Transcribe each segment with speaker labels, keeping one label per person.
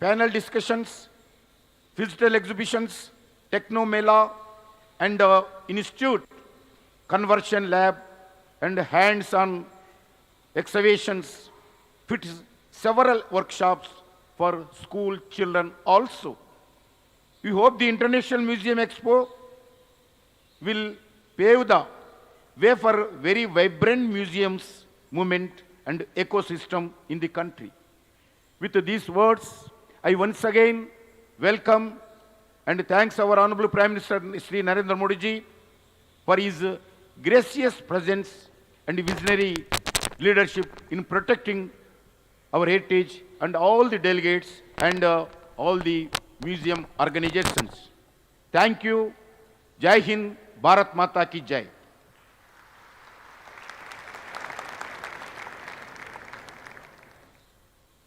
Speaker 1: panel discussions, physical exhibitions, techno mela, and institute conversion lab and hands-on excavations, fit several workshops for school children also. We hope the International Museum Expo will pave the way for very vibrant museums movement and ecosystem in the country. With these words, I once again welcome and thanks our Honorable Prime Minister Sri Narendra Modi ji for his gracious presence and visionary leadership in protecting our heritage and all the delegates and all the museum organizations. Thank you. Jai Hind, Bharat Mata ki Jai.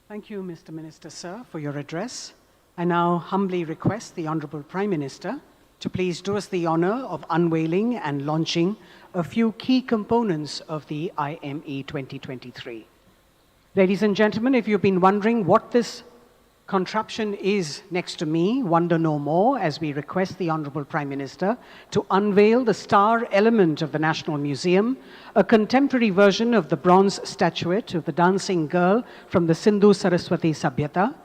Speaker 2: Thank you, Mr. Minister, sir, for your address. I now humbly request the Honorable Prime Minister to please do us the honor of unveiling and launching a few key components of the IME 2023. Ladies and gentlemen, if you've been wondering what this contraption is next to me, wonder no more as we request the Honorable Prime Minister to unveil the star element of the National Museum, a contemporary version of the bronze statuette of the dancing girl from the Sindhu Saraswati Sabhyata.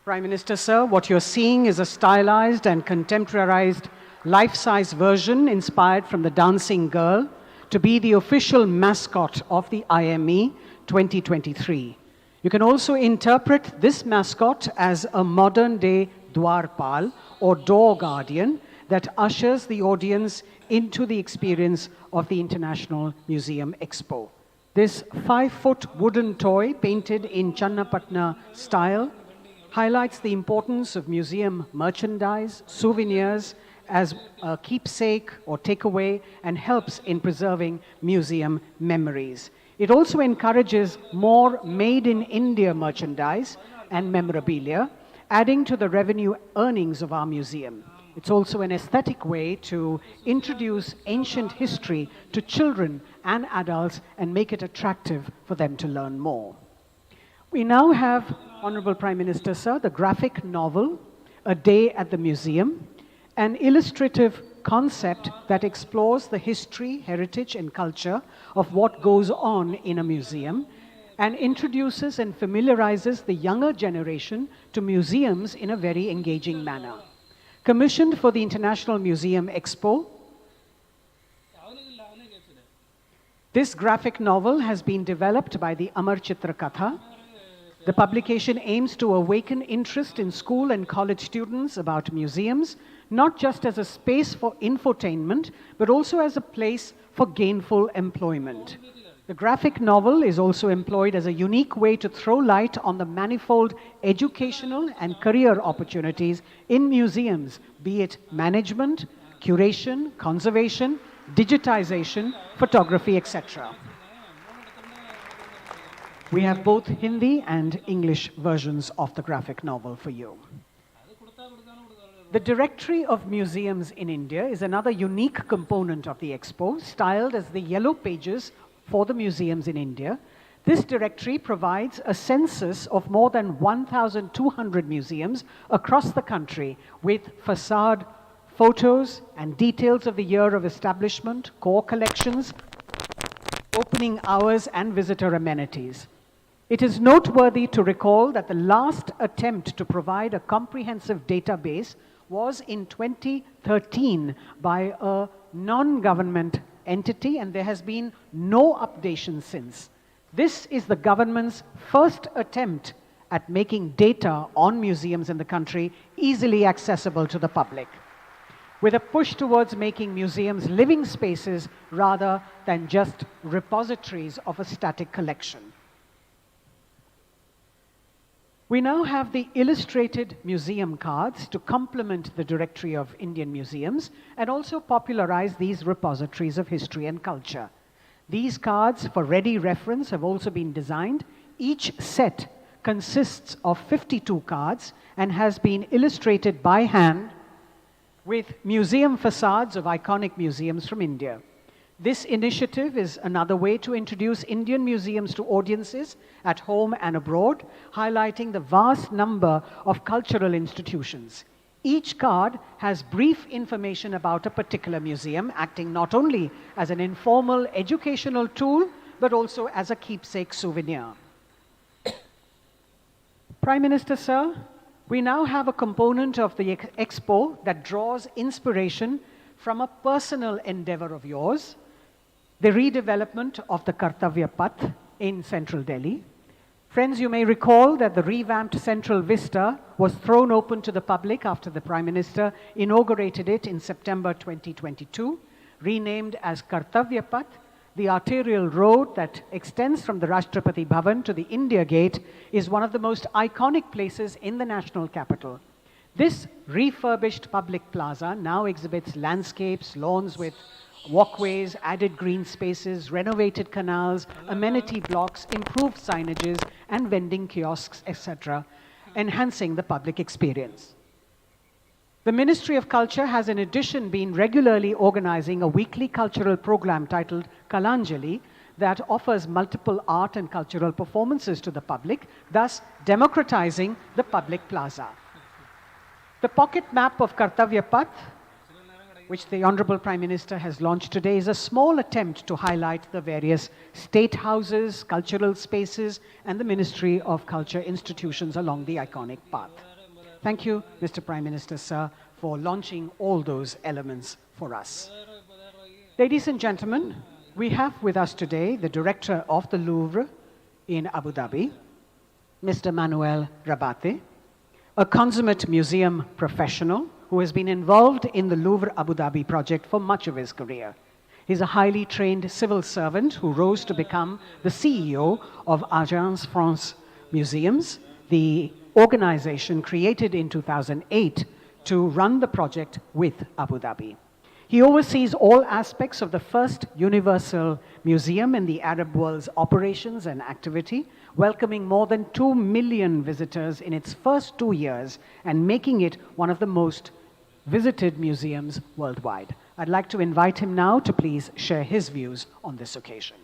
Speaker 2: Prime Minister, sir, what you're seeing is a stylized and contemporarized life-size version inspired from the dancing girl to be the official mascot of the IME 2023. You can also interpret this mascot as a modern-day Dwarpal or door guardian that ushers the audience into the experience of the International Museum Expo. This 5-foot wooden toy painted in Channapatna style highlights the importance of museum merchandise, souvenirs, as a keepsake or takeaway and helps in preserving museum memories. It also encourages more made in India merchandise and memorabilia, adding to the revenue earnings of our museum. It's also an aesthetic way to introduce ancient history to children and adults and make it attractive for them to learn more. We now have, Honorable Prime Minister, sir, the graphic novel, A Day at the Museum, an illustrative concept that explores the history, heritage, and culture of what goes on in a museum and introduces and familiarizes the younger generation to museums in a very engaging manner. Commissioned for the International Museum Expo, this graphic novel has been developed by the Amar Chitra Katha. The publication aims to awaken interest in school and college students about museums, not just as a space for infotainment, but also as a place for gainful employment. The graphic novel is also employed as a unique way to throw light on the manifold educational and career opportunities in museums, be it management, curation, conservation, digitization, photography, etc. We have both Hindi and English versions of the graphic novel for you. The Directory of Museums in India is another unique component of the Expo, styled as the Yellow Pages for the museums in India. This directory provides a census of more than 1,200 museums across the country with facade photos and details of the year of establishment, core collections, opening hours, and visitor amenities. It is noteworthy to recall that the last attempt to provide a comprehensive database was in 2013 by a non-government entity, and there has been no updation since. This is the government's first attempt at making data on museums in the country easily accessible to the public, with a push towards making museums living spaces rather than just repositories of a static collection. We now have the illustrated museum cards to complement the Directory of Indian Museums and also popularize these repositories of history and culture. These cards for ready reference have also been designed. Each set consists of 52 cards and has been illustrated by hand with museum facades of iconic museums from India. This initiative is another way to introduce Indian museums to audiences at home and abroad, highlighting the vast number of cultural institutions. Each card has brief information about a particular museum, acting not only as an informal educational tool, but also as a keepsake souvenir. Prime Minister, sir, we now have a component of the expo that draws inspiration from a personal endeavor of yours, the redevelopment of the Kartavya Path in central Delhi. Friends, you may recall that the revamped Central Vista was thrown open to the public after the Prime Minister inaugurated it in September 2022. Renamed as Kartavya Path, the arterial road that extends from the Rashtrapati Bhavan to the India Gate is one of the most iconic places in the national capital. This refurbished public plaza now exhibits landscapes, lawns with walkways, added green spaces, renovated canals, amenity blocks, improved signages, and vending kiosks, etc., enhancing the public experience. The Ministry of Culture has in addition been regularly organizing a weekly cultural program titled Kalanjali that offers multiple art and cultural performances to the public, thus democratizing the public plaza. The pocket map of Kartavya Path, which the Honorable Prime Minister has launched today, is a small attempt to highlight the various state houses, cultural spaces, and the Ministry of Culture institutions along the iconic path. Thank you, Mr. Prime Minister, sir, for launching all those elements for us. Ladies and gentlemen, we have with us today the Director of the Louvre in Abu Dhabi, Mr. Manuel Rabate, a consummate museum professional who has been involved in the Louvre Abu Dhabi project for much of his career. He's a highly trained civil servant who rose to become the CEO of Agence France Museums, the organization created in 2008 to run the project with Abu Dhabi. He oversees all aspects of the first universal museum in the Arab world's operations and activity, welcoming more than 2 million visitors in its first 2 years and making it one of the most visited museums worldwide. I'd like to invite him now to please share his views on this occasion.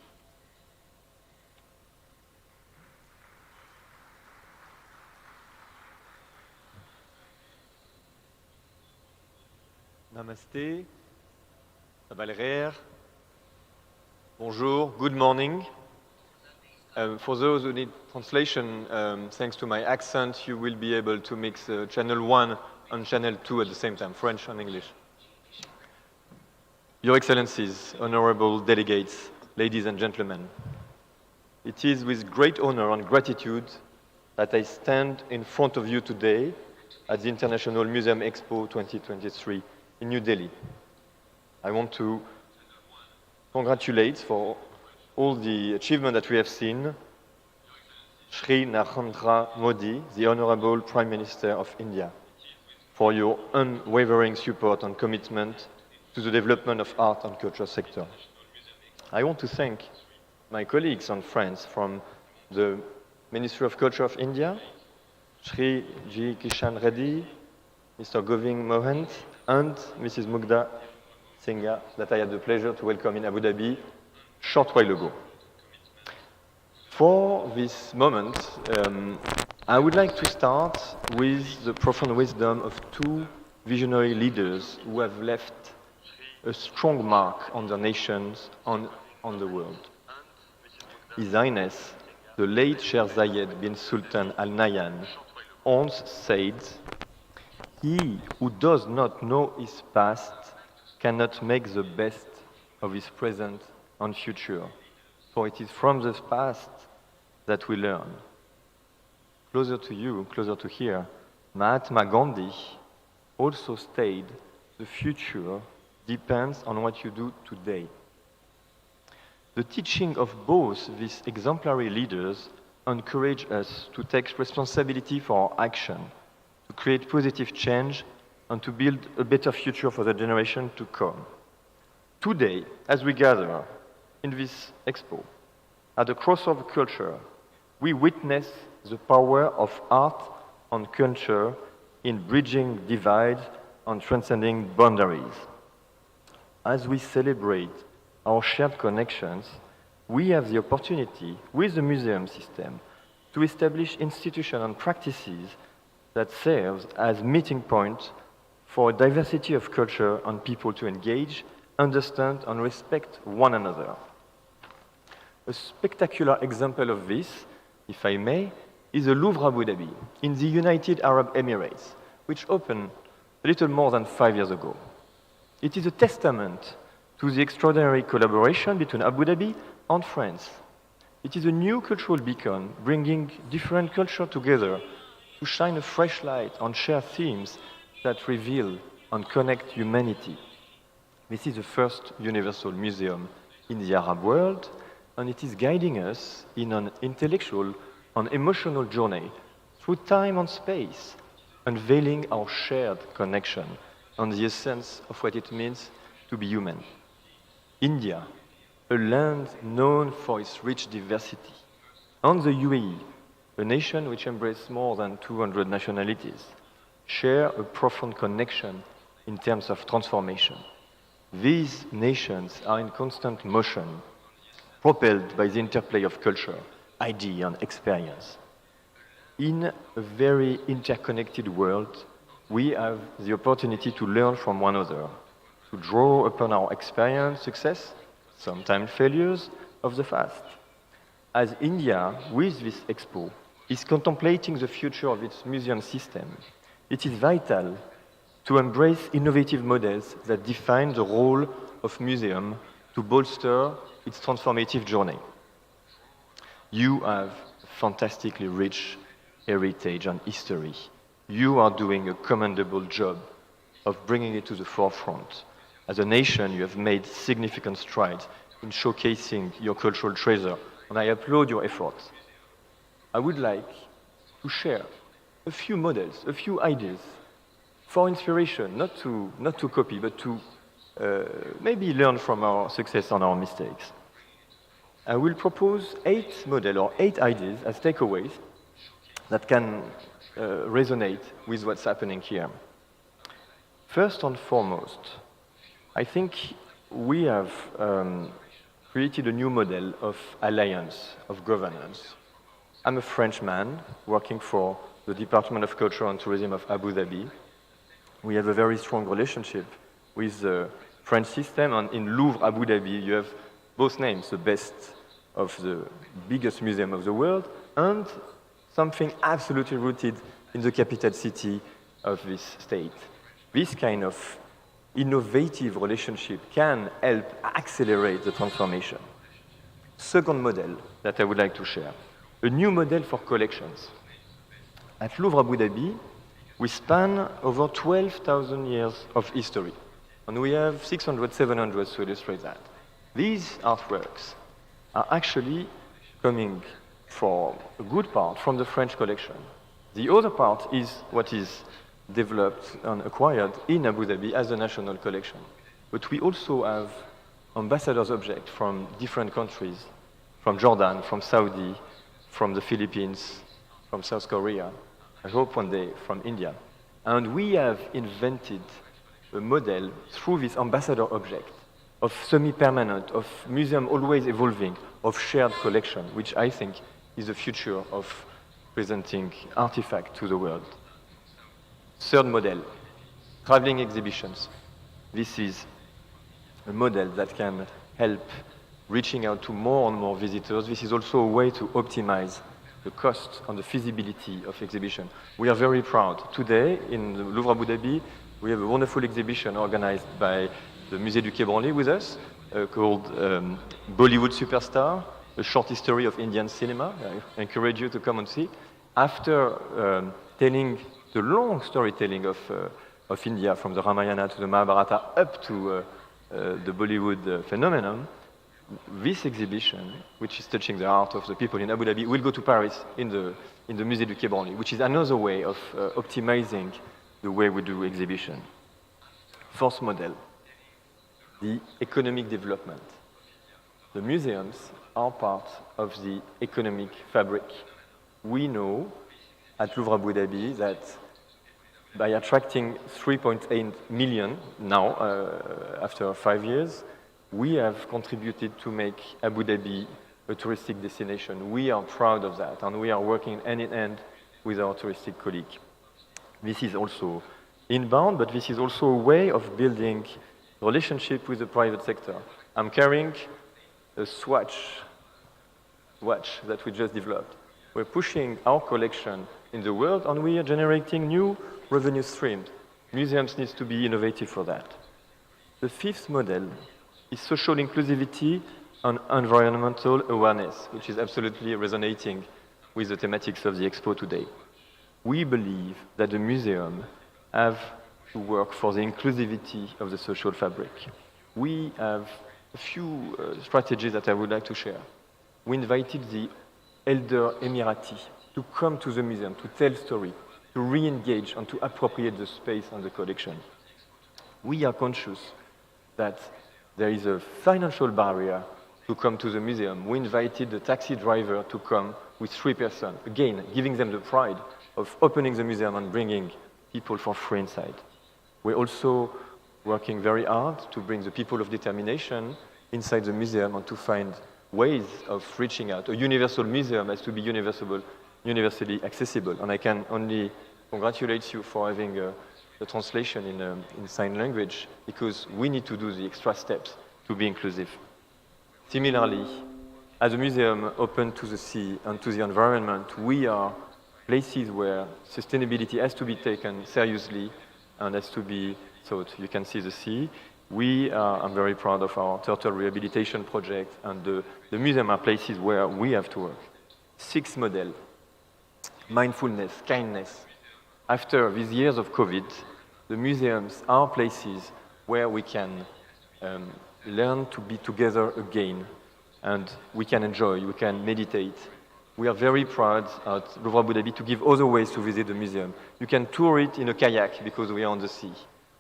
Speaker 3: Namaste, Abalrer, bonjour, good morning. For those who need translation, thanks to my accent, you will be able to mix channel 1 and channel 2 at the same time, French and English. Your Excellencies, honorable delegates, ladies and gentlemen, it is with great honor and gratitude that I stand in front of you today at the International Museum Expo 2023 in New Delhi. I want to congratulate for all the achievement that we have seen Shri Narendra Modi, the Honorable Prime Minister of India, for your unwavering support and commitment to the development of art and culture sector. I want to thank my colleagues and friends from the Ministry of Culture of India, Shri G. Kishan Reddy, Mr. Govind Mohant, and Mrs. Mugdha Singha, that I had the pleasure to welcome in Abu Dhabi short while ago. For this moment, I would like to start with the profound wisdom of two visionary leaders who have left a strong mark on their nations and on the world. His Highness, the late Sheikh Zayed bin Sultan Al Nahyan, once said, "He who does not know his past cannot make the best of his present and future, for it is from the past that we learn." Closer to you, closer to here, Mahatma Gandhi also stated, "The future depends on what you do today." The teaching of both these exemplary leaders encourage us to take responsibility for our action, to create positive change, and to build a better future for the generation to come. Today, as we gather in this expo, at the crossover of culture, we witness the power of art and culture in bridging divides and transcending boundaries. As we celebrate our shared connections, we have the opportunity, with the museum system, to establish institutions and practices that serve as meeting points for a diversity of culture and people to engage, understand, and respect one another. A spectacular example of this, if I may, is the Louvre Abu Dhabi in the United Arab Emirates, which opened a little more than 5 years ago. It is a testament to the extraordinary collaboration between Abu Dhabi and France. It is a new cultural beacon bringing different cultures together to shine a fresh light on shared themes that reveal and connect humanity. This is the first universal museum in the Arab world, and it is guiding us in an intellectual and emotional journey through time and space, unveiling our shared connection and the essence of what it means to be human. India, a land known for its rich diversity, and the UAE, a nation which embraces more than 200 nationalities, share a profound connection in terms of transformation. These nations are in constant motion, propelled by the interplay of culture, idea, and experience. In a very interconnected world, we have the opportunity to learn from one another, to draw upon our experience, success, sometimes failures of the past. As India, with this expo, is contemplating the future of its museum system, it is vital to embrace innovative models that define the role of museum to bolster its transformative journey. You have a fantastically rich heritage and history. You are doing a commendable job of bringing it to the forefront. As a nation, you have made significant strides in showcasing your cultural treasure, and I applaud your efforts. I would like to share a few models, a few ideas for inspiration, not to copy, but to maybe learn from our success and our mistakes. I will propose 8 models or 8 ideas as takeaways that can resonate with what's happening here. First and foremost, I think we have created a new model of alliance, of governance. I'm a Frenchman working for the Department of Culture and Tourism of Abu Dhabi. We have a very strong relationship with the French system, and in Louvre Abu Dhabi you have both names, the best of the biggest museum of the world and something absolutely rooted in the capital city of this state. This kind of innovative relationship can help accelerate the transformation. Second model that I would like to share, a new model for collections. At Louvre Abu Dhabi, we span over 12,000 years of history, and we have 600, 700 to illustrate that. These artworks are actually coming for a good part from the French collection. The other part is what is developed and acquired in Abu Dhabi as a national collection. But we also have ambassadors' objects from different countries, from Jordan, from Saudi, from the Philippines, from South Korea, I hope one day from India. And we have invented a model through this ambassador object of semi-permanent, of museum always evolving, of shared collection, which I think is the future of presenting artifacts to the world. Third model, traveling exhibitions. This is a model that can help reaching out to more and more visitors. This is also a way to optimize the cost and the feasibility of exhibition. We are very proud. Today, in the Louvre Abu Dhabi, we have a wonderful exhibition organized by the Musée du Quai Branly with us, called Bollywood Superstar, a short history of Indian cinema. I encourage you to come and see. After telling the long storytelling of India, from the Ramayana to the Mahabharata up to the Bollywood phenomenon, this exhibition, which is touching the heart of the people in Abu Dhabi, will go to Paris in the Musée du Quai Branly, which is another way of optimizing the way we do exhibition. Fourth model, the economic development. The museums are part of the economic fabric. We know at Louvre Abu Dhabi that by attracting 3.8 million now, after 5 years, we have contributed to make Abu Dhabi a touristic destination. We are proud of that, and we are working hand in hand with our touristic colleague. This is also inbound, but this is also a way of building relationship with the private sector. I'm carrying a watch that we just developed. We're pushing our collection in the world, and we are generating new revenue streams. Museums need to be innovative for that. The fifth model is social inclusivity and environmental awareness, which is absolutely resonating with the thematics of the Expo today. We believe that the museum have to work for the inclusivity of the social fabric. We have a few strategies that I would like to share. We invited the elder Emirati to come to the museum, to tell story, to re-engage and to appropriate the space and the collection. We are conscious that there is a financial barrier to come to the museum. We invited the taxi driver to come with 3 persons, again, giving them the pride of opening the museum and bringing people for free inside. We're also working very hard to bring the people of determination inside the museum and to find ways of reaching out. A universal museum has to be universally accessible, and I can only congratulate you for having the translation in sign language, because we need to do the extra steps to be inclusive. Similarly, as a museum open to the sea and to the environment, we are places where sustainability has to be taken seriously and has to be thought. You can see the sea. I'm very proud of our turtle rehabilitation project, and the museum are places where we have to work. Sixth model, mindfulness, kindness. After these years of COVID, the museums are places where we can learn to be together again, and we can enjoy, we can meditate. We are very proud at Louvre Abu Dhabi to give other ways to visit the museum. You can tour it in a kayak because we are on the sea.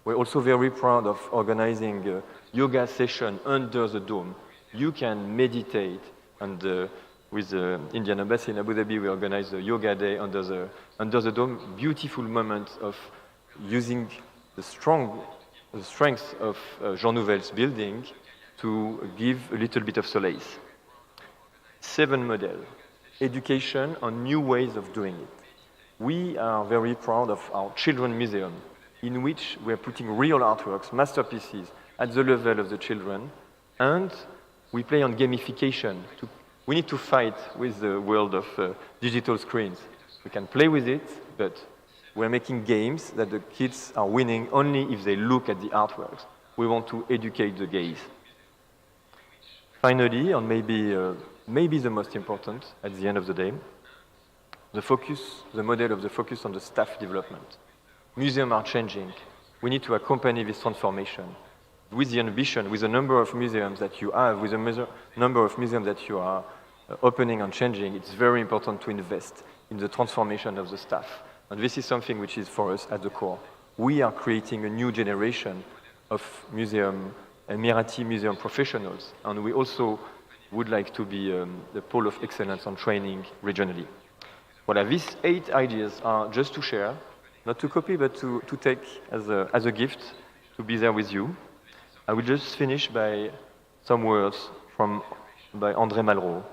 Speaker 3: We're also very proud of organizing a yoga session under the dome. You can meditate, and with the Indian Embassy in Abu Dhabi, we organize a yoga day under the dome. Beautiful moment of using the strength of Jean Nouvel's building to give a little bit of solace. 7 model, education and new ways of doing it. We are very proud of our children museum, in which we are putting real artworks, masterpieces, at the level of the children, and we play on gamification. We need to fight with the world of digital screens. We can play with it, but we're making games that the kids are winning only if they look at the artworks. We want to educate the gaze. Finally, and maybe the most important at the end of the day, the model of the focus on the staff development. Museums are changing. We need to accompany this transformation with the ambition, with the number of museums that you have, with the number of museums that you are opening and changing. It's very important to invest in the transformation of the staff. And this is something which is for us at the core. We are creating a new generation of Emirati museum professionals, and we also would like to be the pole of excellence on training regionally. Well, these 8 ideas are just to share, not to copy, but to take as a gift, to be there with you. I will just finish by some words by André Malraux,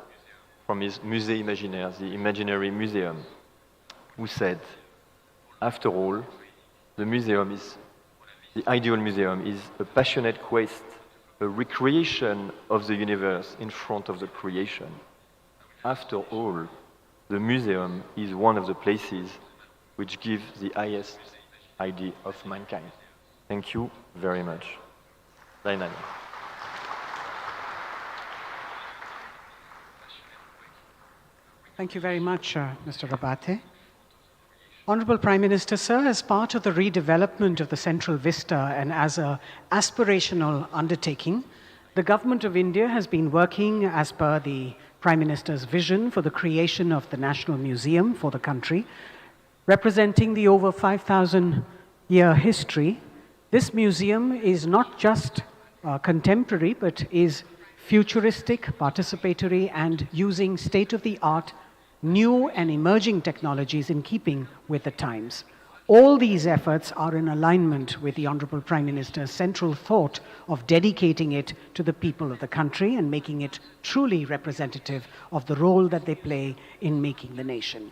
Speaker 3: from his Musée Imaginaire, the Imaginary Museum, who said, after all, the ideal museum is a passionate quest, a recreation of the universe in front of the creation. After all, the museum is one of the places which give the highest idea of mankind. Thank you very much. Dainai.
Speaker 2: Thank you very much, Mr. Rabate. Honorable Prime Minister, sir, as part of the redevelopment of the Central Vista and as an aspirational undertaking, the Government of India has been working as per the Prime Minister's vision for the creation of the National Museum for the country, representing the over 5,000-year history. This museum is not just contemporary, but is futuristic, participatory, and using state-of-the-art new and emerging technologies in keeping with the times. All these efforts are in alignment with the Honorable Prime Minister's central thought of dedicating it to the people of the country and making it truly representative of the role that they play in making the nation.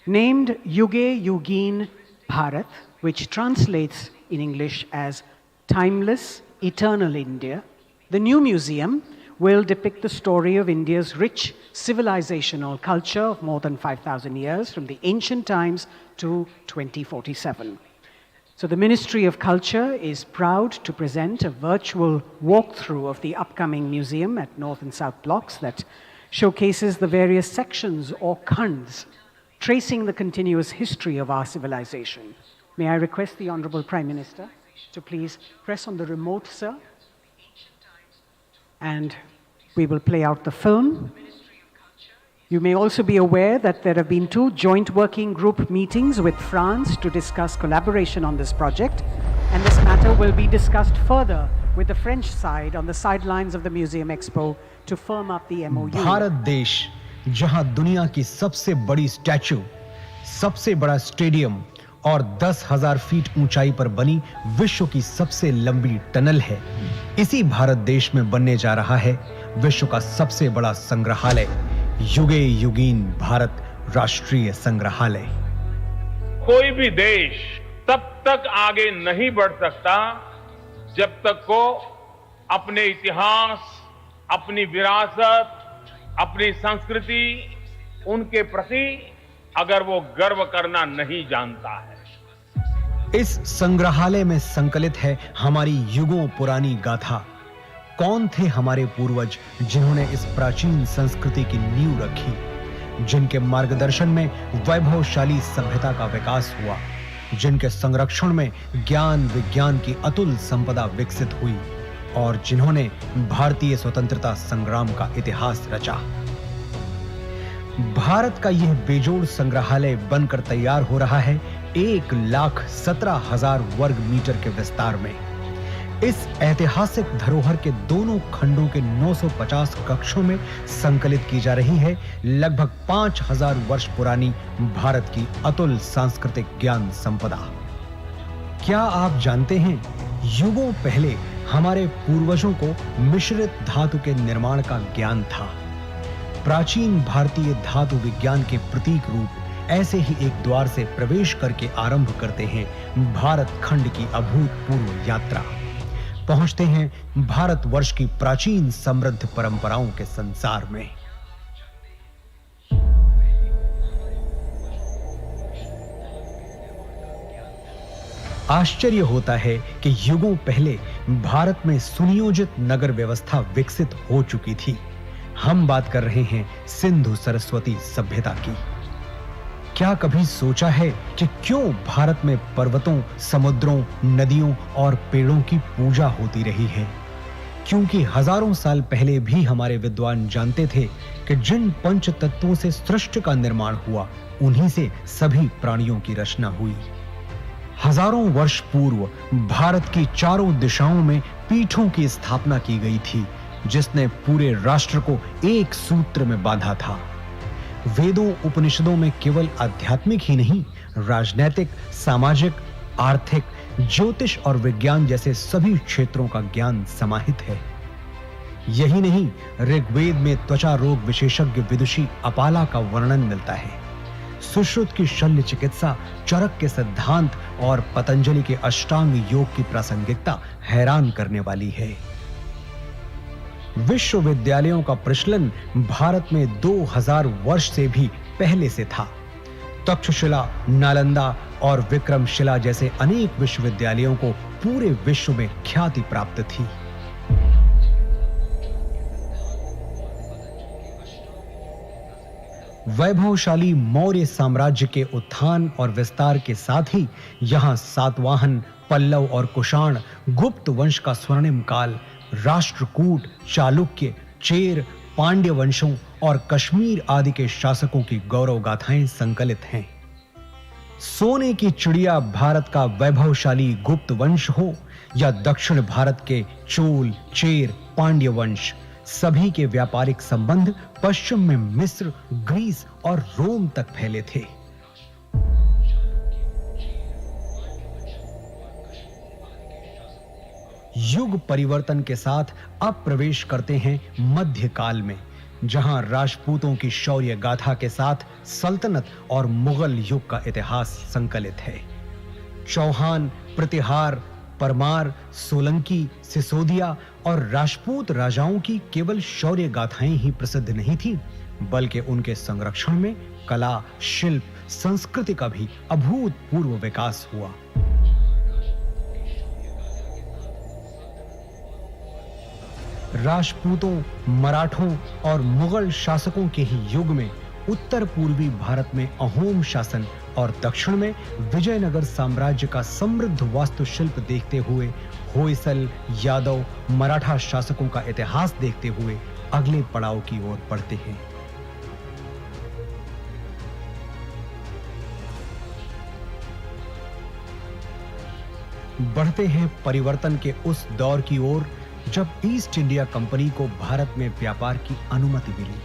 Speaker 2: Named Yuge Yugin Bharat, which translates in English as Timeless, Eternal India, the new museum will depict the story of India's rich civilizational culture of more than 5,000 years, from the ancient times to 2047. So the Ministry of Culture is proud to present a virtual walkthrough of the upcoming museum at North and South Blocks that showcases the various sections or khands tracing the continuous history of our civilization. May I request the Honorable Prime Minister to please press on the remote, sir? And we will play out the film. You may also be aware that there have been 2 joint working group meetings with France to discuss collaboration on this project, and this matter will be discussed further with the French side on the sidelines of the Museum Expo to firm up the MOU.
Speaker 4: Bharat देश जहां दुनिया की सबसे बड़ी statue, सबसे बड़ा stadium और 10,000 feet ऊंचाई पर बनी विश्व की सबसे लंबी टनल है, इसी भारत देश में बनने जा रहा है विश्व का सबसे बड़ा संग्रहालय, युगे युगीन भारत राष्ट्रीय संग्रहालय।
Speaker 5: कोई भी देश तब तक आगे नहीं बढ़ सकता जब तक को अपने इतिहास, अपनी विरासत, अपनी संस्कृति, उनके प्रति अगर वो गर्व करना नहीं जानता है।
Speaker 4: इस संग्रहालय में संकलित है हमारी युगों पुरानी गाथा। कौन थे हमारे पूर्वज जिन्होंने इस प्राचीन संस्कृति की नींव रखी, जिनके मार्गदर्शन में वैभवशाली सभ्यता का विकास हुआ, जिनके संरक्षण में ज्ञान विज्ञान की अतुल संपदा विकसित हुई और जिन्होंने भारतीय स्वतंत्रता संग्राम का इतिहास रचा। भारत का यह बेजोड़ संग्रहालय बनकर तैयार हो रहा है 1,17,000 वर्ग मीटर के विस्तार में। इस ऐतिहासिक धरोहर के दोनों खंडों के 950 कक्षों में संकलित की जा रही है लगभग 5,000 वर्ष पुरानी भारत की अतुल सांस्कृतिक ज्ञान संपदा। क्या आप जानते हैं, युगों पहले हमारे पूर्वजों को मिश्रित धातु के निर्माण का ज्ञान था। प्राचीन भारतीय धातु विज्ञान के प्रतीक रूप ऐसे ही एक द्वार से प्रवेश करके आरंभ करते हैं भारत खंड की अभूतपूर्व यात्रा। पहुंचते हैं भारतवर्ष की प्राचीन समृद्ध परंपराओं के संसार में। आश्चर्य होता है कि युगों पहले भारत में सुनियोजित नगर व्यवस्था विकसित हो चुकी थी। हम बात कर रहे हैं सिंधु सरस्वती सभ्यता की। क्या कभी सोचा है कि क्यों भारत में पर्वतों, समुद्रों, नदियों और पेड़ों की पूजा होती रही है? क्योंकि हजारों साल पहले भी हमारे विद्वान जानते थे कि जिन पंच तत्वों से सृष्टि का निर्माण हुआ, उन्हीं से सभी प्राणियों की रचना हुई। हजारों वर्ष पूर्व भारत की चारों दिशाओं में पीठों की स्थापना की गई थी, जिसने पूरे राष्ट्र को एक सूत्र में बांधा था। वेदों उपनिषदों में केवल आध्यात्मिक ही नहीं, राजनैतिक, सामाजिक, आर्थिक, ज्योतिष और विज्ञान जैसे सभी क्षेत्रों का ज्ञान समाहित है। यही नहीं, ऋग्वेद में त्वचा रोग विशेषज्ञ विदुषी अपाला का वर्णन मिलता है। सुश्रुत की शल्य चिकित्सा, चरक के सिद्धांत और पतंजलि के अष्टांग योग की प्रासंगिकता हैरान करने वाली है। विश्वविद्यालयों का प्रचलन भारत में 2000 वर्ष से भी पहले से था। तक्षशिला, नालंदा और विक्रमशिला जैसे अनेक विश्वविद्यालयों को पूरे विश्व में ख्याति प्राप्त थी। वैभवशाली मौर्य साम्राज्य के उत्थान और विस्तार के साथ ही यहां सातवाहन, पल्लव और कुषाण, गुप्त वंश का स्वर्णिम काल, राष्ट्रकूट, चालुक्य, चेर, पांड्य वंशों और कश्मीर आदि के शासकों की गौरव गाथाएं संकलित हैं। सोने की चिड़िया भारत का वैभवशाली गुप्त वंश हो या दक्षिण भारत के चोल, चेर, पांड्य वंश, सभी के व्यापारिक संबंध पश्चिम में मिस्र, ग्रीस और रोम तक फैले थे। युग परिवर्तन के साथ अब प्रवेश करते हैं मध्यकाल में, जहां राजपूतों की शौर्य गाथा के साथ सल्तनत और मुगल युग का इतिहास संकलित है। चौहान, प्रतिहार, परमार, सोलंकी, सिसोदिया और राजपूत राजाओं की केवल शौर्य गाथाएं ही प्रसिद्ध नहीं थी, बल्कि उनके संरक्षण में कला, शिल्प, संस्कृति का भी अभूतपूर्व विकास हुआ। राजपूतों, मराठों और मुगल शासकों के ही युग में उत्तर पूर्वी भारत में अहोम शासन और दक्षिण में विजयनगर साम्राज्य का समृद्ध वास्तुशिल्प देखते हुए, होयसल, यादव, मराठा शासकों का इतिहास देखते हुए अगले पड़ाव की ओर बढ़ते हैं। बढ़ते हैं परिवर्तन के उस दौर की ओर जब ईस्ट इंडिया कंपनी को भारत में व्यापार की अनुमति मिली।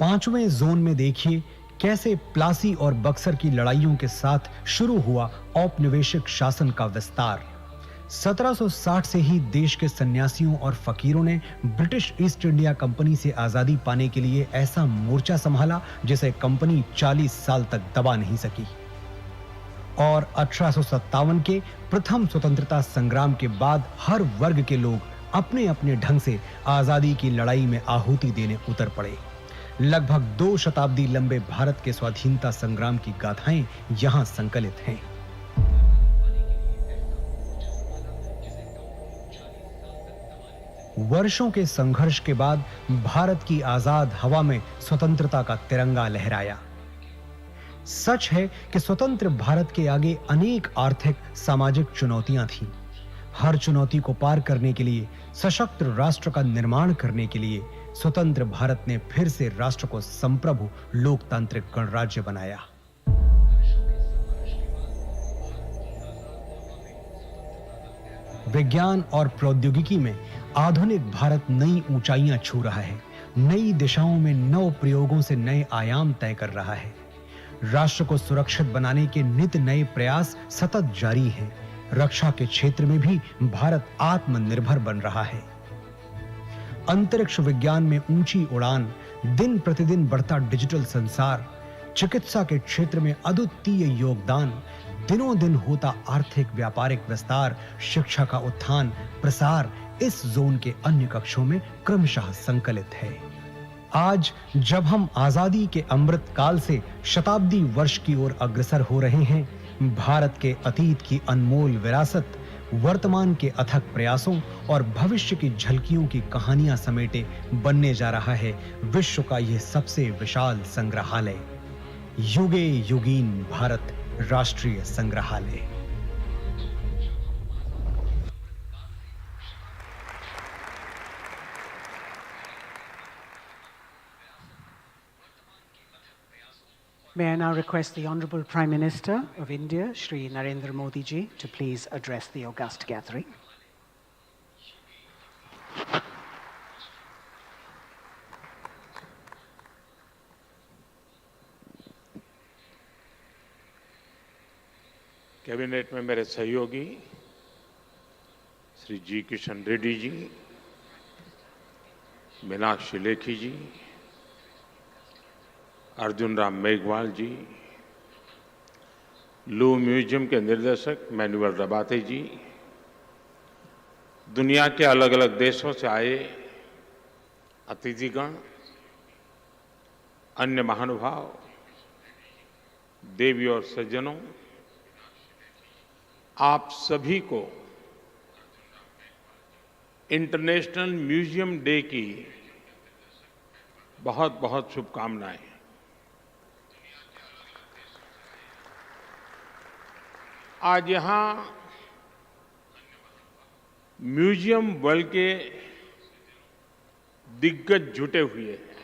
Speaker 4: पांचवें जोन में देखिए कैसे प्लासी और बक्सर की लड़ाइयों के साथ शुरू हुआ औपनिवेशिक शासन का विस्तार। 1760 से ही देश के सन्यासियों और फकीरों ने ब्रिटिश ईस्ट इंडिया कंपनी से आजादी पाने के लिए ऐसा मोर्चा संभाला जिसे कंपनी 40 साल तक दबा नहीं सकी। और 1857 के प्रथम स्वतंत्रता संग्राम के बाद हर वर्ग के लोग अपने अपने ढंग से आजादी की लड़ाई में आहुति देने उतर पड़े। लगभग 2 शताब्दी लंबे भारत के स्वाधीनता संग्राम की गाथाएं यहां संकलित हैं। वर्षों के संघर्ष के बाद भारत की आजाद हवा में स्वतंत्रता का तिरंगा लहराया। सच है कि स्वतंत्र भारत के आगे अनेक आर्थिक, सामाजिक चुनौतियां थीं। हर चुनौती को पार करने के लिए, सशक्त राष्ट्र का निर्माण करने के लिए स्वतंत्र भारत ने फिर से राष्ट्र को संप्रभु लोकतांत्रिक गणराज्य बनाया। विज्ञान और प्रौद्योगिकी में आधुनिक भारत नई ऊंचाइयां छू रहा है। नई दिशाओं में नव प्रयोगों से नए आयाम तय कर रहा है। राष्ट्र को सुरक्षित बनाने के नित नए प्रयास सतत जारी हैं। रक्षा के क्षेत्र में भी भारत आत्मनिर्भर बन रहा है। अंतरिक्ष विज्ञान में ऊंची उड़ान, दिन प्रतिदिन बढ़ता डिजिटल संसार, चिकित्सा के क्षेत्र में अद्वितीय योगदान, दिनों दिन होता आर्थिक व्यापारिक विस्तार, शिक्षा का उत्थान प्रसार इस जोन के अन्य कक्षों में क्रमशः संकलित है। आज जब हम आजादी के अमृत काल से शताब्दी वर्ष की ओर अग्रसर हो रहे हैं, भारत के अतीत की अनमोल विरासत, वर्तमान के अथक प्रयासों और भविष्य की झलकियों की कहानियां समेटे बनने जा रहा है विश्व का यह सबसे विशाल संग्रहालय, युगे युगीन भारत राष्ट्रीय संग्रहालय।
Speaker 2: May I now request the Honorable Prime Minister of India, Shri Narendra Modi ji, to please address the august gathering.
Speaker 5: Cabinet में मेरे सहयोगी श्री जी किशन रेड्डी जी, मीनाक्षी लेखी जी, अर्जुन राम मेघवाल जी, लू म्यूजियम के निर्देशक मैनुअल रबाते जी, दुनिया के अलग अलग देशों से आए अतिथिगण, अन्य महानुभाव, देवी और सज्जनों, आप सभी को इंटरनेशनल म्यूजियम डे की बहुत बहुत शुभकामनाएं। आज यहां म्यूजियम वर्ल्ड के दिग्गज जुटे हुए हैं।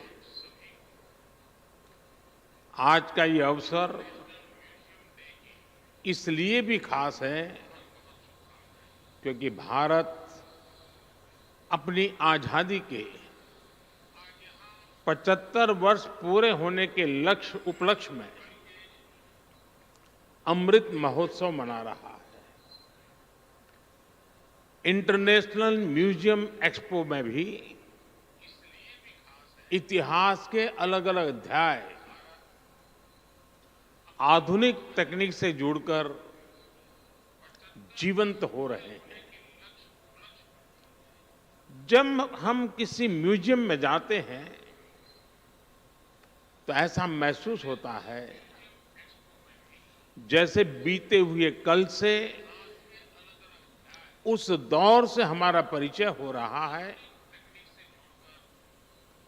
Speaker 5: आज का ये अवसर इसलिए भी खास है क्योंकि भारत अपनी आजादी के 75 वर्ष पूरे होने के उपलक्ष्य में अमृत महोत्सव मना रहा है। इंटरनेशनल म्यूजियम एक्सपो में भी इतिहास के अलग अलग अध्याय आधुनिक तकनीक से जुड़कर जीवंत हो रहे हैं। जब हम किसी म्यूजियम में जाते हैं तो ऐसा महसूस होता है जैसे बीते हुए कल से, उस दौर से हमारा परिचय हो रहा है,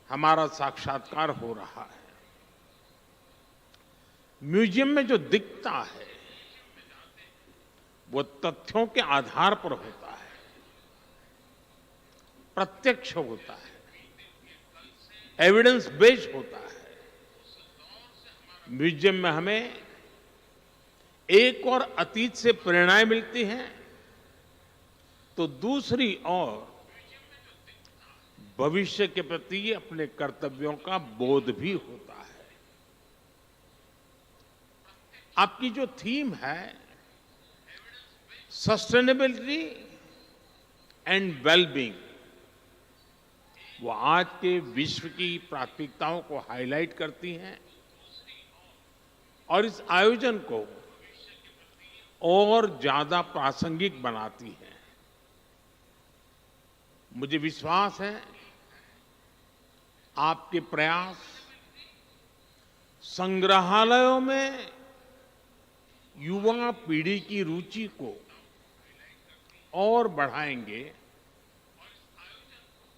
Speaker 5: हमारा साक्षात्कार हो रहा है। म्यूजियम में जो दिखता है वो तथ्यों के आधार पर होता है, प्रत्यक्ष होता है, एविडेंस बेस्ड होता है। म्यूजियम में हमें एक और अतीत से प्रेरणाएं मिलती हैं तो दूसरी ओर भविष्य के प्रति अपने कर्तव्यों का बोध भी होता है। आपकी जो थीम है सस्टेनेबिलिटी एंड वेलबींग, वो आज के विश्व की प्राथमिकताओं को हाईलाइट करती हैं और इस आयोजन को और ज्यादा प्रासंगिक बनाती है। मुझे विश्वास है आपके प्रयास संग्रहालयों में युवा पीढ़ी की रुचि को और बढ़ाएंगे,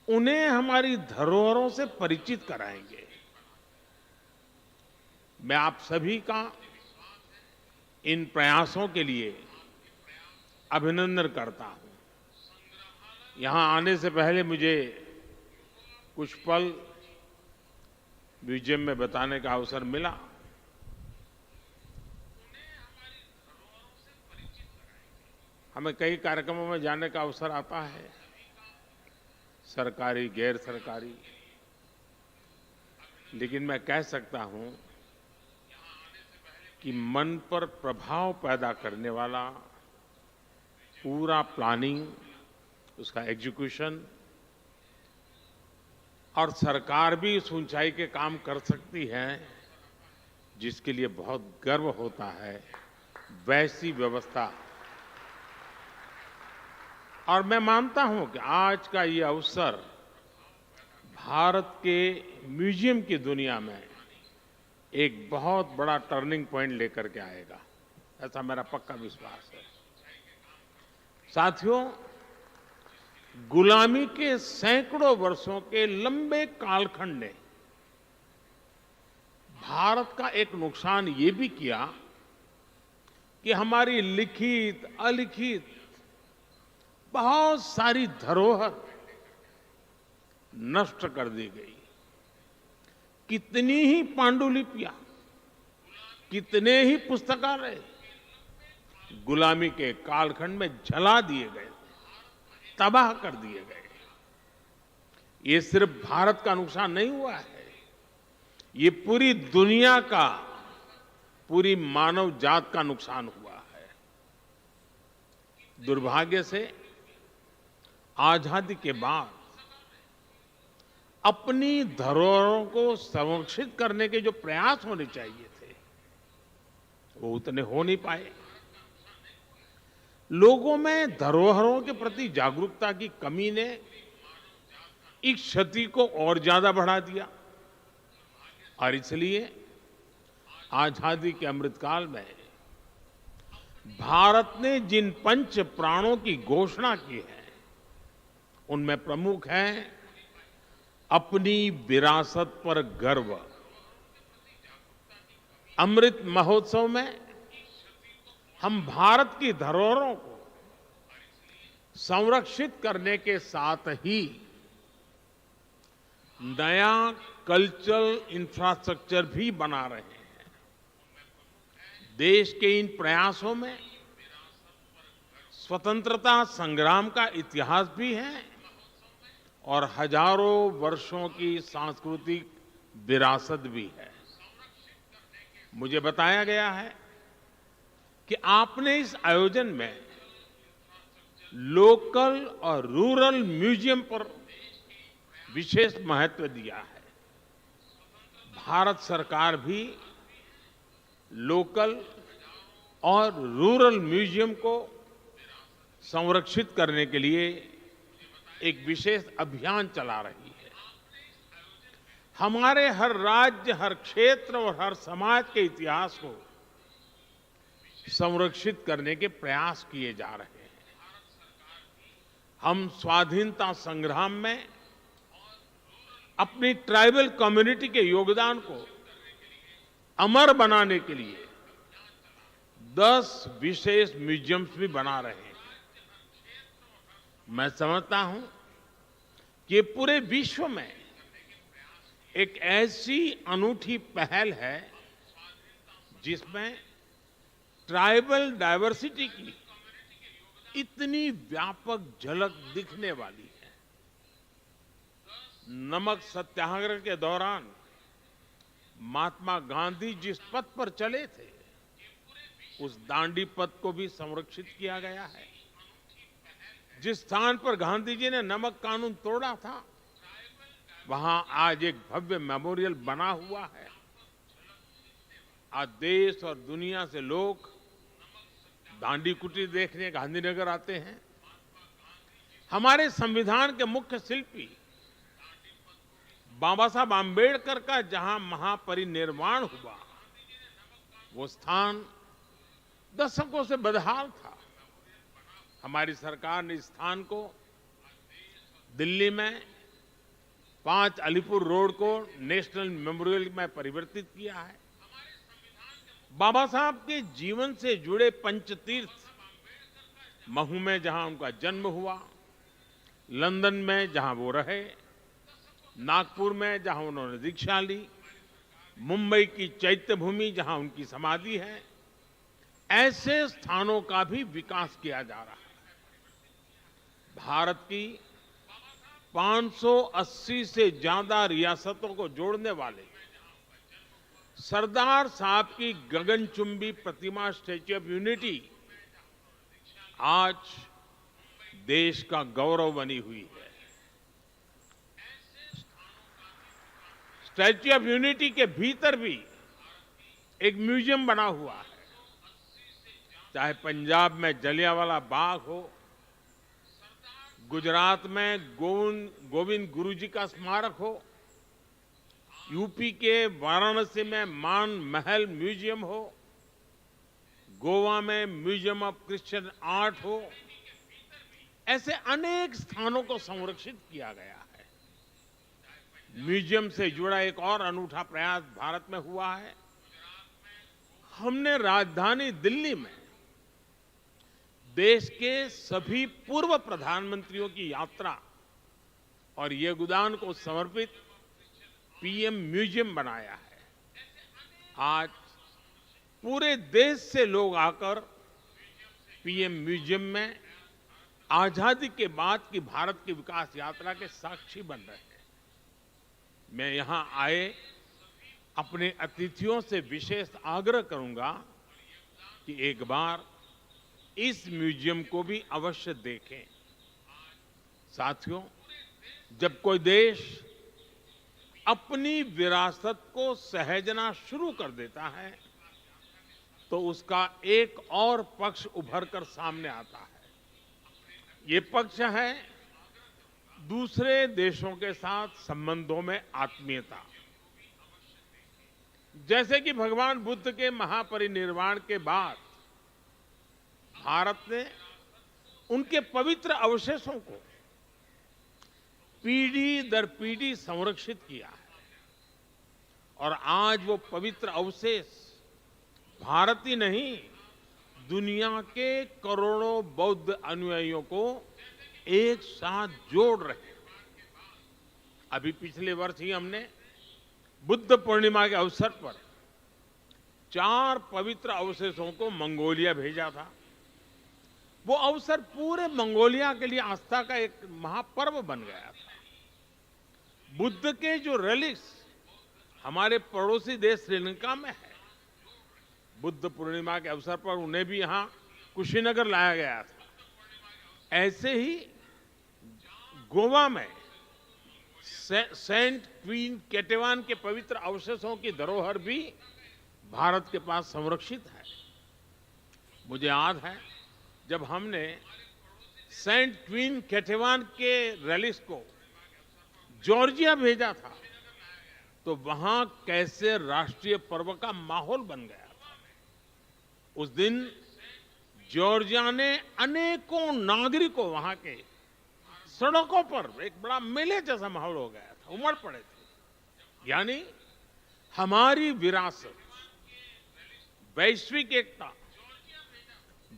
Speaker 5: उन्हें हमारी धरोहरों से परिचित कराएंगे। मैं आप सभी का इन प्रयासों के लिए अभिनंदन करता हूं। यहां आने से पहले मुझे कुछ पल म्यूजियम में बताने का अवसर मिला। हमें कई कार्यक्रमों में जाने का अवसर आता है, सरकारी, गैर सरकारी, लेकिन मैं कह सकता हूं कि मन पर प्रभाव पैदा करने वाला पूरा प्लानिंग, उसका एग्जीक्यूशन, और सरकार भी इस ऊंचाई के काम कर सकती है जिसके लिए बहुत गर्व होता है, वैसी व्यवस्था। और मैं मानता हूं कि आज का ये अवसर भारत के म्यूजियम की दुनिया में एक बहुत बड़ा टर्निंग पॉइंट लेकर के आएगा, ऐसा मेरा पक्का विश्वास है। साथियों, गुलामी के सैकड़ों वर्षों के लंबे कालखंड ने भारत का एक नुकसान ये भी किया कि हमारी लिखित अलिखित बहुत सारी धरोहर नष्ट कर दी गई। कितनी ही पांडुलिपियां, कितने ही पुस्तकालय गुलामी के कालखंड में जला दिए गए, तबाह कर दिए गए। ये सिर्फ भारत का नुकसान नहीं हुआ है, ये पूरी दुनिया का, पूरी मानव जात का नुकसान हुआ है। दुर्भाग्य से आजादी के बाद अपनी धरोहरों को संरक्षित करने के जो प्रयास होने चाहिए थे वो उतने हो नहीं पाए। लोगों में धरोहरों के प्रति जागरूकता की कमी ने इस क्षति को और ज्यादा बढ़ा दिया और इसलिए आजादी के अमृतकाल में भारत ने जिन पंच प्राणों की घोषणा की है उनमें प्रमुख है अपनी विरासत पर गर्व। अमृत महोत्सव में हम भारत की धरोहरों को संरक्षित करने के साथ ही नया कल्चरल इंफ्रास्ट्रक्चर भी बना रहे हैं। देश के इन प्रयासों में स्वतंत्रता संग्राम का इतिहास भी है और हजारों वर्षों की सांस्कृतिक विरासत भी है। मुझे बताया गया है कि आपने इस आयोजन में लोकल और रूरल म्यूजियम पर विशेष महत्व दिया है। भारत सरकार भी लोकल और रूरल म्यूजियम को संरक्षित करने के लिए एक विशेष अभियान चला रही है। हमारे हर राज्य, हर क्षेत्र और हर समाज के इतिहास को संरक्षित करने के प्रयास किए जा रहे हैं। हम स्वाधीनता संग्राम में अपनी ट्राइबल कम्युनिटी के योगदान को अमर बनाने के लिए 10 विशेष म्यूजियम्स भी बना रहे हैं। मैं समझता हूं कि ये पूरे विश्व में एक ऐसी अनूठी पहल है जिसमें ट्राइबल डाइवर्सिटी की इतनी व्यापक झलक दिखने वाली है। नमक सत्याग्रह के दौरान महात्मा गांधी जिस पथ पर चले थे, उस दांडी पथ को भी संरक्षित किया गया है। जिस स्थान पर गांधी जी ने नमक कानून तोड़ा था, वहां आज एक भव्य मेमोरियल बना हुआ है। आज देश और दुनिया से लोग दांडी कुटीर देखने गांधीनगर आते हैं। हमारे संविधान के मुख्य शिल्पी बाबा साहब आंबेडकर का जहां महापरिनिर्वाण हुआ, वो स्थान दशकों से बदहाल था। हमारी सरकार ने इस स्थान को दिल्ली में 5 अलीपुर रोड को नेशनल मेमोरियल में परिवर्तित किया है। बाबा साहब के जीवन से जुड़े पंचतीर्थ, महू में जहां उनका जन्म हुआ, लंदन में जहां वो रहे, नागपुर में जहां उन्होंने दीक्षा ली, मुंबई की चैत्य भूमि जहां उनकी समाधि है, ऐसे स्थानों का भी विकास किया जा रहा है। भारत की 580 से ज्यादा रियासतों को जोड़ने वाले सरदार साहब की गगनचुंबी प्रतिमा स्टैच्यू ऑफ यूनिटी आज देश का गौरव बनी हुई है। स्टैच्यू ऑफ यूनिटी के भीतर भी एक म्यूजियम बना हुआ है। चाहे पंजाब में जलियांवाला बाग हो, गुजरात में गोविंद गुरु जी का स्मारक हो, यूपी के वाराणसी में मान महल म्यूजियम हो, गोवा में म्यूजियम ऑफ क्रिश्चियन आर्ट हो, ऐसे अनेक स्थानों को संरक्षित किया गया है। म्यूजियम से जुड़ा एक और अनूठा प्रयास भारत में हुआ है। हमने राजधानी दिल्ली में देश के सभी पूर्व प्रधानमंत्रियों की यात्रा और योगदान को समर्पित पीएम म्यूजियम बनाया है। आज पूरे देश से लोग आकर पीएम म्यूजियम में आजादी के बाद की भारत की विकास यात्रा के साक्षी बन रहे हैं। मैं यहां आए अपने अतिथियों से विशेष आग्रह करूंगा कि एक बार इस म्यूजियम को भी अवश्य देखें। साथियों, जब कोई देश अपनी विरासत को सहेजना शुरू कर देता है तो उसका एक और पक्ष उभर कर सामने आता है। ये पक्ष है दूसरे देशों के साथ संबंधों में आत्मीयता। जैसे कि भगवान बुद्ध के महापरिनिर्वाण के बाद भारत ने उनके पवित्र अवशेषों को पीढ़ी दर पीढ़ी संरक्षित किया है और आज वो पवित्र अवशेष भारत ही नहीं, दुनिया के करोड़ों बौद्ध अनुयायियों को एक साथ जोड़ रहे हैं। अभी पिछले वर्ष ही हमने बुद्ध पूर्णिमा के अवसर पर 4 पवित्र अवशेषों को मंगोलिया भेजा था। वो अवसर पूरे मंगोलिया के लिए आस्था का एक महापर्व बन गया था। बुद्ध के जो रेलिक्स हमारे पड़ोसी देश श्रीलंका में है। बुद्ध पूर्णिमा के अवसर पर उन्हें भी यहां कुशीनगर लाया गया था। ऐसे ही गोवा में सेंट क्वीन केटेवान के पवित्र अवशेषों की धरोहर भी भारत के पास संरक्षित है। मुझे याद है जब हमने सेंट क्वीन केटेवान के रेलिक्स को जॉर्जिया भेजा था तो वहां कैसे राष्ट्रीय पर्व का माहौल बन गया था। उस दिन जॉर्जिया ने अनेकों नागरिकों वहां के सड़कों पर एक बड़ा मेले जैसा माहौल हो गया था, उमड़ पड़े थे। यानी हमारी विरासत, वैश्विक एकता,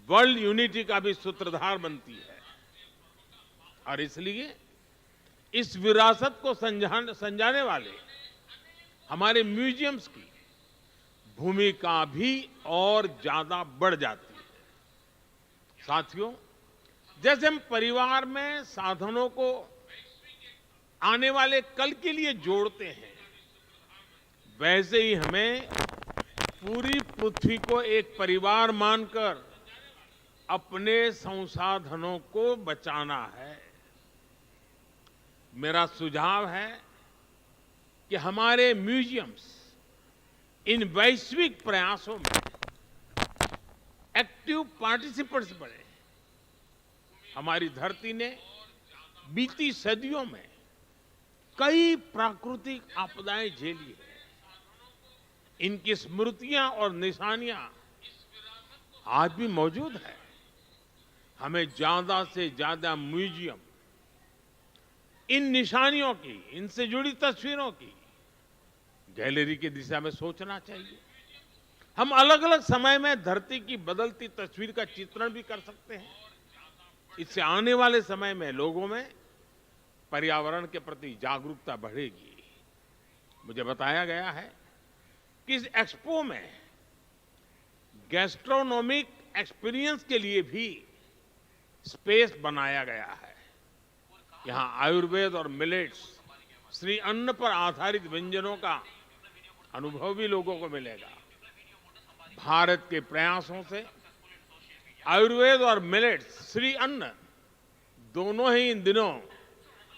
Speaker 5: वर्ल्ड यूनिटी का भी सूत्रधार बनती है। और इसलिए इस विरासत को संजाने वाले हमारे म्यूजियम्स की भूमिका भी और ज्यादा बढ़ जाती है। साथियों, जैसे हम परिवार में साधनों को आने वाले कल के लिए जोड़ते हैं, वैसे ही हमें पूरी पृथ्वी को एक परिवार मानकर अपने संसाधनों को बचाना है। मेरा सुझाव है कि हमारे म्यूजियम्स इन वैश्विक प्रयासों में एक्टिव पार्टिसिपेंट्स बने। हमारी धरती ने बीती सदियों में कई प्राकृतिक आपदाएं झेली है। इनकी स्मृतियां और निशानियां आज भी मौजूद है। हमें ज्यादा से ज्यादा म्यूजियम इन निशानियों की, इनसे जुड़ी तस्वीरों की गैलरी की दिशा में सोचना चाहिए। हम अलग अलग समय में धरती की बदलती तस्वीर का चित्रण भी कर सकते हैं। इससे आने वाले समय में लोगों में पर्यावरण के प्रति जागरूकता बढ़ेगी। मुझे बताया गया है कि इस एक्सपो में गैस्ट्रोनॉमिक एक्सपीरियंस के लिए भी स्पेस बनाया गया है। यहां आयुर्वेद और मिलेट्स, श्री अन्न पर आधारित व्यंजनों का अनुभव भी लोगों को मिलेगा। भारत के प्रयासों से आयुर्वेद और मिलेट्स, श्री अन्न दोनों ही इन दिनों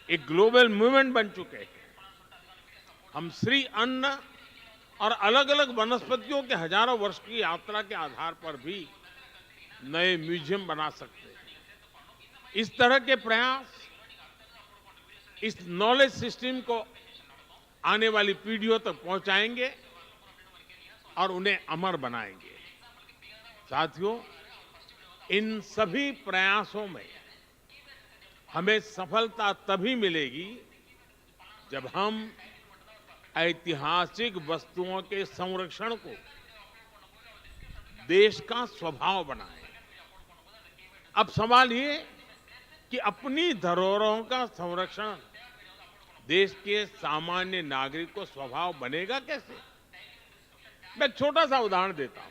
Speaker 5: एक ग्लोबल मूवमेंट बन चुके हैं। हम श्री अन्न और अलग अलग वनस्पतियों के हजारों वर्ष की यात्रा के आधार पर भी नए म्यूजियम बना सकते हैं। इस तरह के प्रयास इस नॉलेज सिस्टम को आने वाली पीढ़ियों तक पहुंचाएंगे और उन्हें अमर बनाएंगे। साथियों, इन सभी प्रयासों में हमें सफलता तभी मिलेगी जब हम ऐतिहासिक वस्तुओं के संरक्षण को देश का स्वभाव बनाएं। अब सवाल ये कि अपनी धरोहरों का संरक्षण देश के सामान्य नागरिक को स्वभाव बनेगा कैसे? मैं एक छोटा सा उदाहरण देता हूं।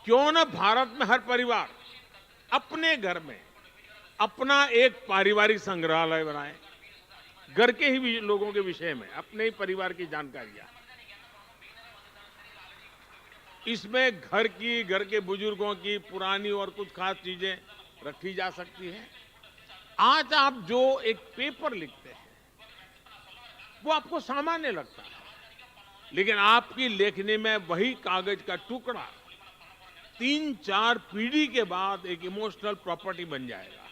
Speaker 5: क्यों न भारत में हर परिवार अपने घर में अपना एक पारिवारिक संग्रहालय बनाए, घर के ही लोगों के विषय में, अपने ही परिवार की जानकारियां। इसमें घर के बुजुर्गों की पुरानी और कुछ खास चीजें रखी जा सकती हैं। आज आप जो एक पेपर लिखते हैं वो आपको सामान्य लगता है, लेकिन आपकी लेखनी में वही कागज का टुकड़ा 3-4 पीढ़ी के बाद एक इमोशनल प्रॉपर्टी बन जाएगा।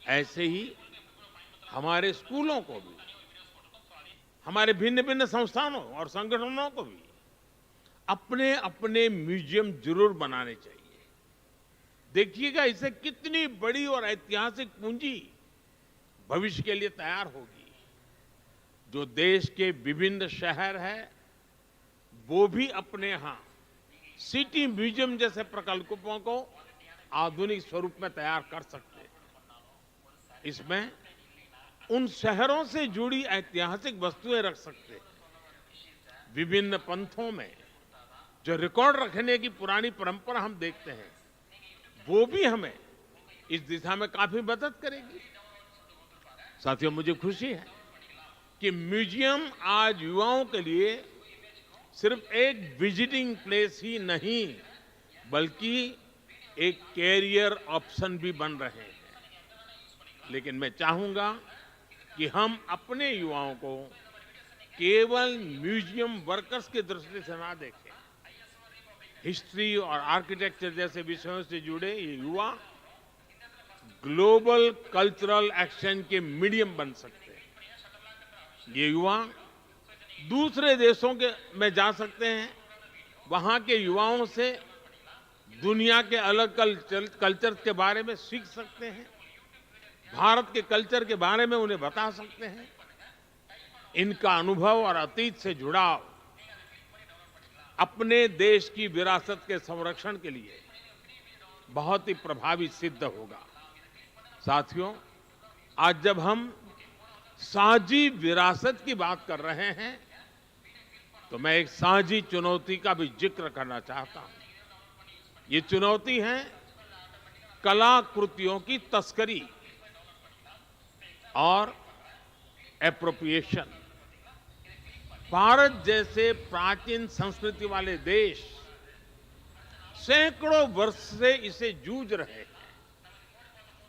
Speaker 5: ऐसे ही हमारे स्कूलों को भी, हमारे भिन्न भिन्न संस्थानों और संगठनों को भी अपने अपने म्यूजियम जरूर बनाने चाहिए। देखिएगा इससे कितनी बड़ी और ऐतिहासिक पूंजी भविष्य के लिए तैयार होगी। जो देश के विभिन्न शहर हैं वो भी अपने यहां सिटी म्यूजियम जैसे प्रकल्पों को आधुनिक स्वरूप में तैयार कर सकते हैं। इसमें उन शहरों से जुड़ी ऐतिहासिक वस्तुएं रख सकते हैं। विभिन्न पंथों में जो रिकॉर्ड रखने की पुरानी परंपरा हम देखते हैं वो भी हमें इस दिशा में काफी मदद करेगी। साथियों, मुझे खुशी है कि म्यूजियम आज युवाओं के लिए सिर्फ एक विजिटिंग प्लेस ही नहीं बल्कि एक कैरियर ऑप्शन भी बन रहे हैं। लेकिन मैं चाहूंगा कि हम अपने युवाओं को केवल म्यूजियम वर्कर्स की दृष्टि से ना देखें। हिस्ट्री और आर्किटेक्चर जैसे विषयों से जुड़े ये युवा ग्लोबल कल्चरल एक्सचेंज के मीडियम बन सकते हैं। ये युवा दूसरे देशों में जा सकते हैं, वहां के युवाओं से दुनिया के अलग कल्चर के बारे में सीख सकते हैं, भारत के कल्चर के बारे में उन्हें बता सकते हैं। इनका अनुभव और अतीत से जुड़ाव अपने देश की विरासत के संरक्षण के लिए बहुत ही प्रभावी सिद्ध होगा। साथियों, आज जब हम साझी विरासत की बात कर रहे हैं तो मैं एक साझी चुनौती का भी जिक्र करना चाहता हूं। ये चुनौती है कलाकृतियों की तस्करी और एप्रोप्रिएशन। भारत जैसे प्राचीन संस्कृति वाले देश सैकड़ों वर्ष से इसे जूझ रहे हैं।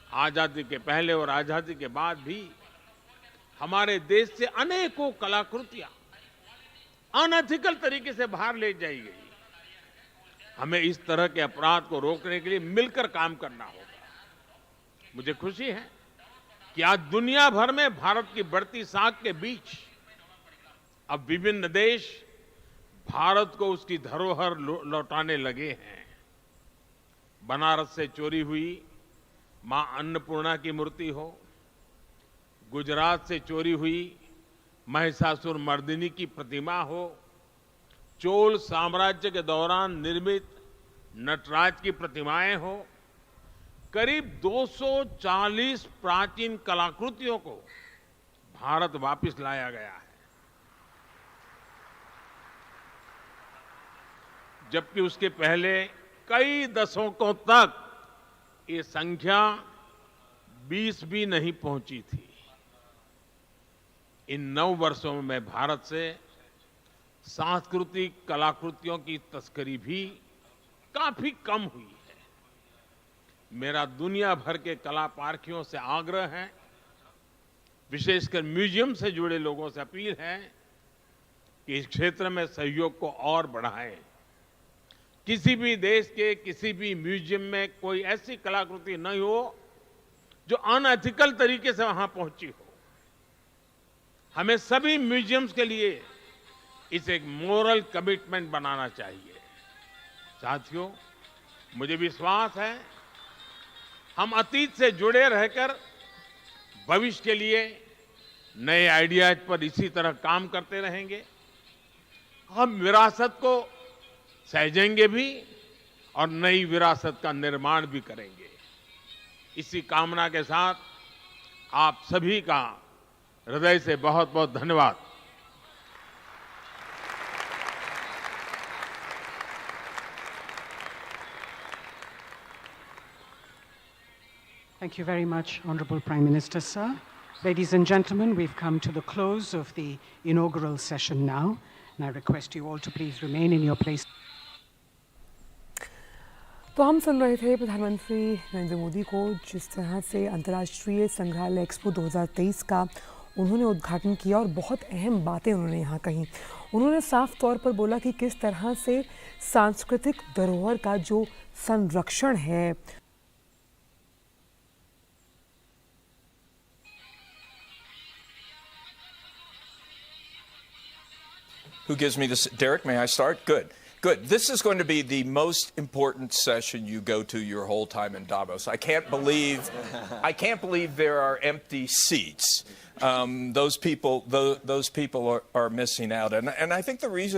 Speaker 5: आजादी के पहले और आजादी के बाद भी हमारे देश से अनेकों कलाकृतियां अनएथिकल तरीके से बाहर ले जाई गई। हमें इस तरह के अपराध को रोकने के लिए मिलकर काम करना होगा। मुझे खुशी है कि आज दुनिया भर में भारत की बढ़ती साख के बीच अब विभिन्न देश भारत को उसकी धरोहर लौटाने लगे हैं। बनारस से चोरी हुई मां अन्नपूर्णा की मूर्ति हो, गुजरात से चोरी हुई महिषासुर मर्दिनी की प्रतिमा हो, चोल साम्राज्य के दौरान निर्मित नटराज की प्रतिमाएं हो, करीब 240 प्राचीन कलाकृतियों को भारत वापस लाया गया है। जबकि उसके पहले कई दशकों तक ये संख्या 20 भी नहीं पहुंची थी। इन 9 वर्षों में भारत से सांस्कृतिक कलाकृतियों की तस्करी भी काफी कम हुई है। मेरा दुनिया भर के कला पारखियों से आग्रह है, विशेषकर म्यूजियम से जुड़े लोगों से अपील है कि इस क्षेत्र में सहयोग को और बढ़ाएं। किसी भी देश के किसी भी म्यूजियम में कोई ऐसी कलाकृति नहीं हो जो अनएथिकल तरीके से वहां पहुंची हो। हमें सभी म्यूजियम्स के लिए इसे एक मोरल कमिटमेंट बनाना चाहिए। साथियों, मुझे विश्वास है हम अतीत से जुड़े रहकर भविष्य के लिए नए आइडियाज पर इसी तरह काम करते रहेंगे। हम विरासत को सहेजेंगे भी और नई विरासत का निर्माण भी करेंगे। इसी कामना के साथ आप सभी का हृदय से बहुत बहुत धन्यवाद।
Speaker 2: Thank you very much, Honorable Prime Minister, sir. Ladies and gentlemen, we've come to the close of the inaugural session now, and I request you all to please remain in your place.
Speaker 6: तो हम सुन रहे थे प्रधानमंत्री नरेंद्र मोदी को, जिस तरह से अंतर्राष्ट्रीय संग्रहालय एक्सपो 2023 का उन्होंने उद्घाटन किया और बहुत अहम बातें उन्होंने यहाँ कही। उन्होंने साफ तौर पर बोला कि किस तरह से सांस्कृतिक धरोहर का जो संरक्षण है
Speaker 7: Who gives me this? Derek, may I start? Good. Good. This is going to be the most important session you go to your whole time in Davos. I can't believe there are empty seats. Those people are missing out. And I think the reason